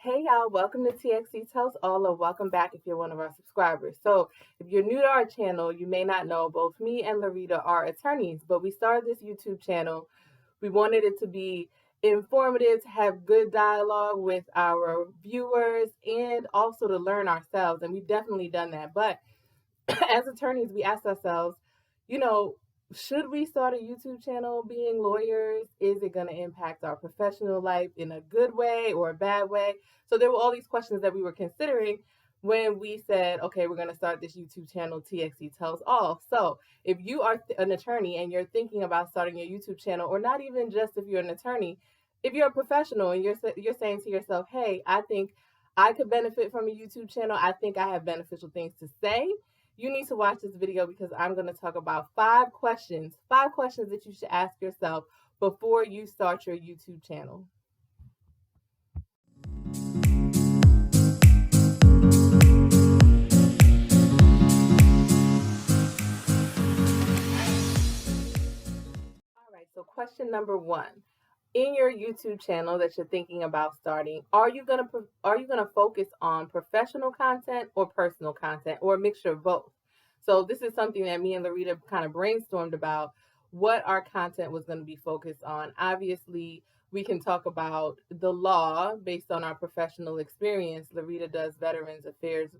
Hey y'all, welcome to TXC Tells All, or welcome back if you're one of our subscribers. So, if you're new to our channel, you may not know both me and Larita are attorneys, but we started this YouTube channel. We wanted it to be informative, to have good dialogue with our viewers, and also to learn ourselves. And we've definitely done that. But as attorneys, we ask ourselves, you know, should we start a YouTube channel being lawyers? Is it going to impact our professional life in a good way or a bad way? So there were all these questions that we were considering when we said, okay, we're going to start this YouTube channel, TXC Tells All. So if you are an attorney and you're thinking about starting your YouTube channel, or not even just if you're an attorney, if you're a professional and you're saying to yourself, hey, I think I could benefit from a YouTube channel. I think I have beneficial things to say. You need to watch this video because I'm going to talk about five questions that you should ask yourself before you start your YouTube channel. All right, so question number one. In your YouTube channel that you're thinking about starting, are you gonna focus on professional content or personal content, or a mixture of both? So this is something that me and Larita kind of brainstormed about what our content was going to be focused on. Obviously, we can talk about the law based on our professional experience. Larita does Veterans Affairs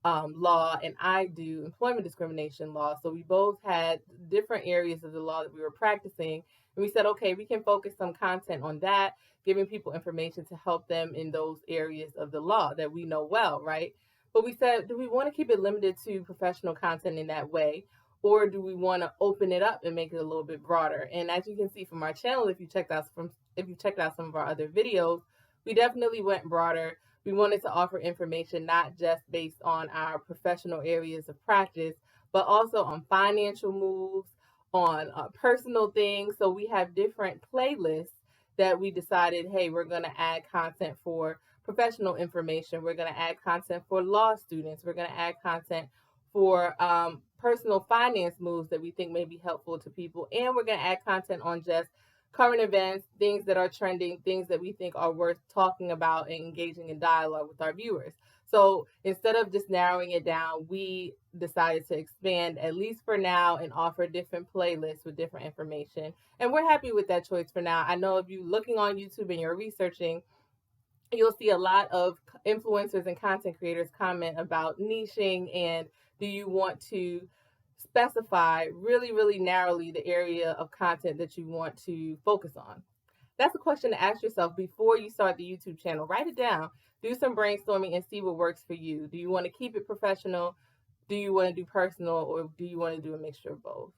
law, and I do employment discrimination law. So we both had different areas of the law that we were practicing. And we said, okay, we can focus some content on that, giving people information to help them in those areas of the law that we know well, right? But we said, do we want to keep it limited to professional content in that way? Or do we want to open it up and make it a little bit broader? And as you can see from our channel, if you checked out some of our other videos, we definitely went broader. We wanted to offer information not just based on our professional areas of practice, but also on financial moves, on personal things. So we have different playlists that we decided, hey, we're going to add content for professional information. We're going to add content for law students. We're going to add content for personal finance moves that we think may be helpful to people. And we're going to add content on just current events, things that are trending, things that we think are worth talking about and engaging in dialogue with our viewers. So instead of just narrowing it down, we decided to expand, at least for now, and offer different playlists with different information. And we're happy with that choice for now. I know if you're looking on YouTube and you're researching, you'll see a lot of influencers and content creators comment about niching and do you want to specify really, really narrowly the area of content that you want to focus on. That's a question to ask yourself before you start the YouTube channel. Write it down, do some brainstorming, and see what works for you. Do you want to keep it professional? Do you want to do personal? Or do you want to do a mixture of both?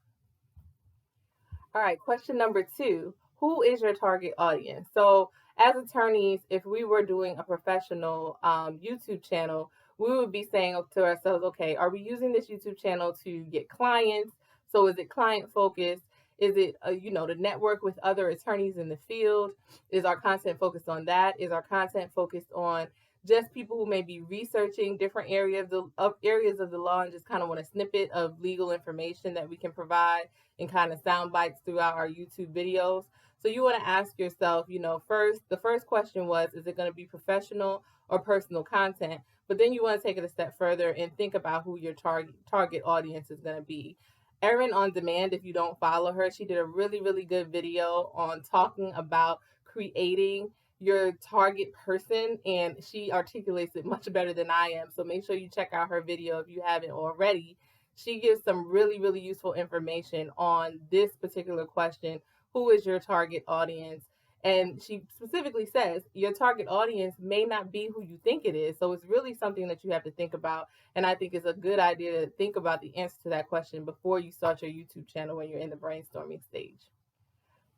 All right, question number two. Who is your target audience? So, as attorneys, if we were doing a professional YouTube channel, we would be saying to ourselves, okay, are we using this YouTube channel to get clients? So, is it client focused? Is it, to network with other attorneys in the field? Is our content focused on that? Is our content focused on just people who may be researching different areas of the law and just kind of want a snippet of legal information that we can provide in kind of sound bites throughout our YouTube videos? So you want to ask yourself, the first question was, is it going to be professional or personal content? But then you want to take it a step further and think about who your target audience is going to be. Erin on Demand, if you don't follow her, she did a really, really good video on talking about creating your target person, and she articulates it much better than I am. So make sure you check out her video if you haven't already. She gives some really, really useful information on this particular question: who is your target audience? And she specifically says your target audience may not be who you think it is. So it's really something that you have to think about. And I think it's a good idea to think about the answer to that question before you start your YouTube channel when you're in the brainstorming stage.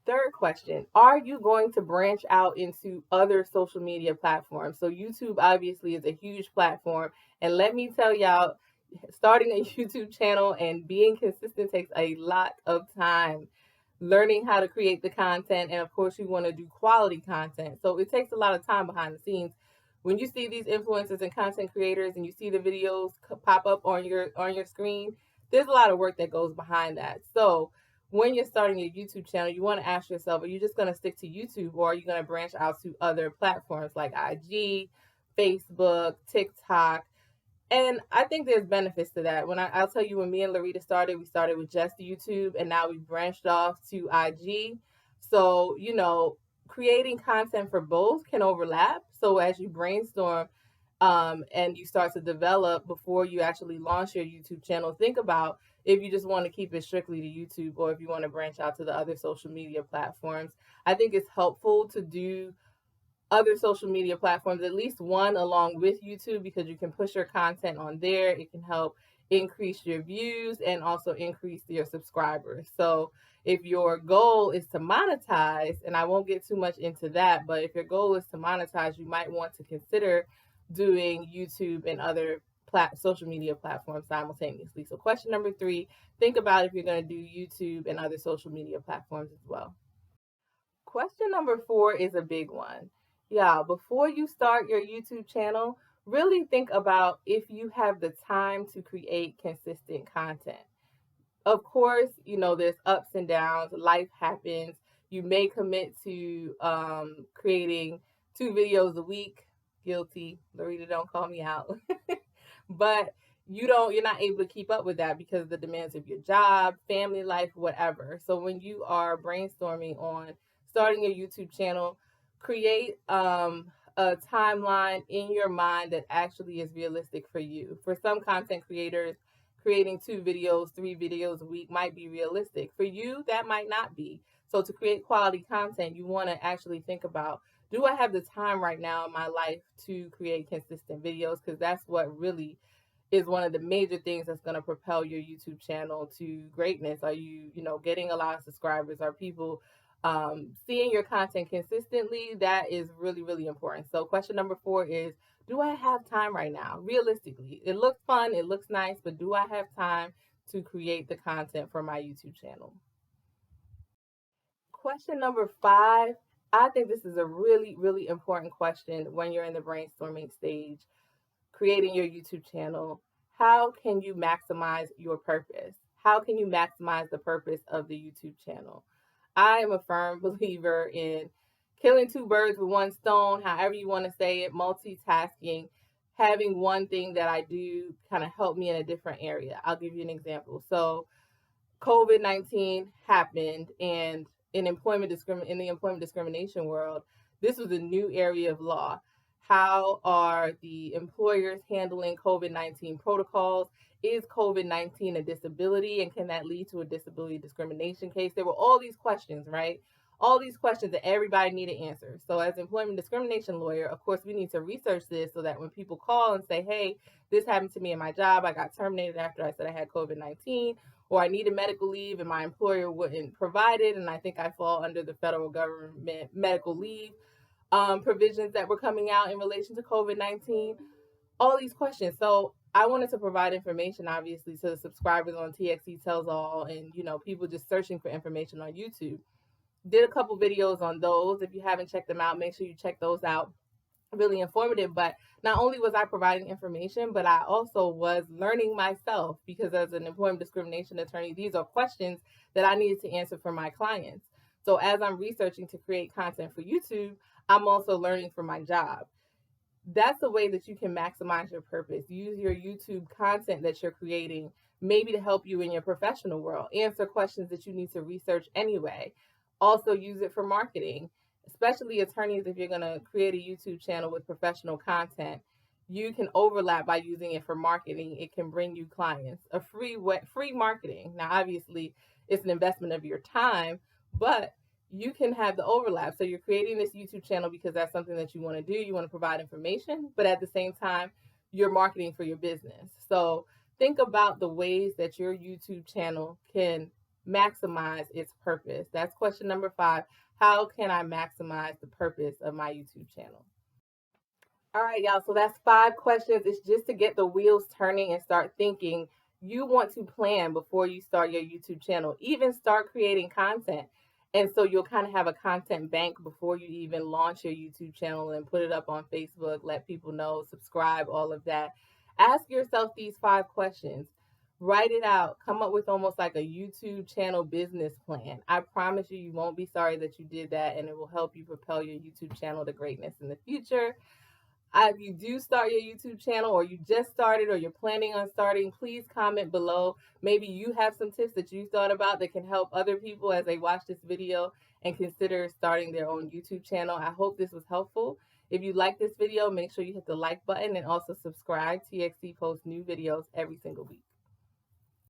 Third question, are you going to branch out into other social media platforms? So YouTube obviously is a huge platform. And let me tell y'all, starting a YouTube channel and being consistent takes a lot of time. Learning how to create the content, and of course you want to do quality content. So it takes a lot of time behind the scenes. When you see these influencers and content creators and you see the videos pop up on your screen, there's a lot of work that goes behind that. So when you're starting your YouTube channel, you want to ask yourself, are you just going to stick to YouTube, or are you going to branch out to other platforms like IG, Facebook, TikTok? And I think there's benefits to that. I'll tell you, when me and Larita started, we started with just YouTube, and now we branched off to IG. So, creating content for both can overlap. So as you brainstorm, and you start to develop before you actually launch your YouTube channel, think about if you just want to keep it strictly to YouTube, or if you want to branch out to the other social media platforms. I think it's helpful to do other social media platforms, at least one along with YouTube, because you can push your content on there. It can help increase your views and also increase your subscribers. So if your goal is to monetize, and I won't get too much into that, but if your goal is to monetize, you might want to consider doing YouTube and other social media platforms simultaneously. So question number 3, think about if you're going to do YouTube and other social media platforms as well. Question number 4 is a big one. Yeah, before you start your YouTube channel, really think about if you have the time to create consistent content. Of course, there's ups and downs, life happens. You may commit to creating 2 videos a week. Guilty. Larita, don't call me out. But you're not able to keep up with that because of the demands of your job, family life, whatever. So when you are brainstorming on starting your YouTube channel, create a timeline in your mind that actually is realistic for you. For some content creators, creating 2 videos, 3 videos a week might be realistic. For you, that might not be. So to create quality content, you want to actually think about, do I have the time right now in my life to create consistent videos? Because that's what really is one of the major things that's going to propel your YouTube channel to greatness. Are you, getting a lot of subscribers? Are people seeing your content consistently? That is really, really important. So question number 4 is, do I have time right now? Realistically, it looks fun, it looks nice, but do I have time to create the content for my YouTube channel? Question number 5, I think this is a really, really important question when you're in the brainstorming stage, creating your YouTube channel. How can you maximize your purpose? How can you maximize the purpose of the YouTube channel? I am a firm believer in killing 2 birds with 1 stone, however you want to say it, multitasking, having one thing that I do kind of help me in a different area. I'll give you an example. So COVID-19 happened, and in the employment discrimination world, this was a new area of law. How are the employers handling COVID-19 protocols? Is COVID-19 a disability, and can that lead to a disability discrimination case? There were all these questions, right? All these questions that everybody needed answers. So as an employment discrimination lawyer, of course, we need to research this so that when people call and say, hey, this happened to me in my job, I got terminated after I said I had COVID-19, or I needed medical leave and my employer wouldn't provide it, and I think I fall under the federal government medical leave provisions that were coming out in relation to COVID-19, all these questions. So I wanted to provide information, obviously, to the subscribers on TXT Tells All, and people just searching for information on YouTube. Did a couple videos on those. If you haven't checked them out, make sure you check those out. Really informative. But not only was I providing information, but I also was learning myself, because as an employment discrimination attorney, these are questions that I needed to answer for my clients. So as I'm researching to create content for YouTube, I'm also learning for my job. That's a way that you can maximize your purpose. Use your YouTube content that you're creating maybe to help you in your professional world. Answer questions that you need to research anyway. Also use it for marketing, especially attorneys. If you're going to create a YouTube channel with professional content, you can overlap by using it for marketing. It can bring you clients. A free marketing. Now, obviously, it's an investment of your time, but you can have the overlap. So you're creating this YouTube channel because that's something that you want to do. You want to provide information, but at the same time, you're marketing for your business. So think about the ways that your YouTube channel can maximize its purpose. That's question number 5. How can I maximize the purpose of my YouTube channel? All right, y'all. So that's 5 questions. It's just to get the wheels turning and start thinking. You want to plan before you start your YouTube channel, even start creating content. And so you'll kind of have a content bank before you even launch your YouTube channel and put it up on Facebook, let people know, subscribe, all of that. Ask yourself these 5 questions. Write it out. Come up with almost like a YouTube channel business plan. I promise you, you won't be sorry that you did that, and it will help you propel your YouTube channel to greatness in the future. If you do start your YouTube channel, or you just started, or you're planning on starting, please comment below. Maybe you have some tips that you thought about that can help other people as they watch this video and consider starting their own YouTube channel. I hope this was helpful. If you like this video, make sure you hit the like button and also subscribe. TXT posts new videos every single week.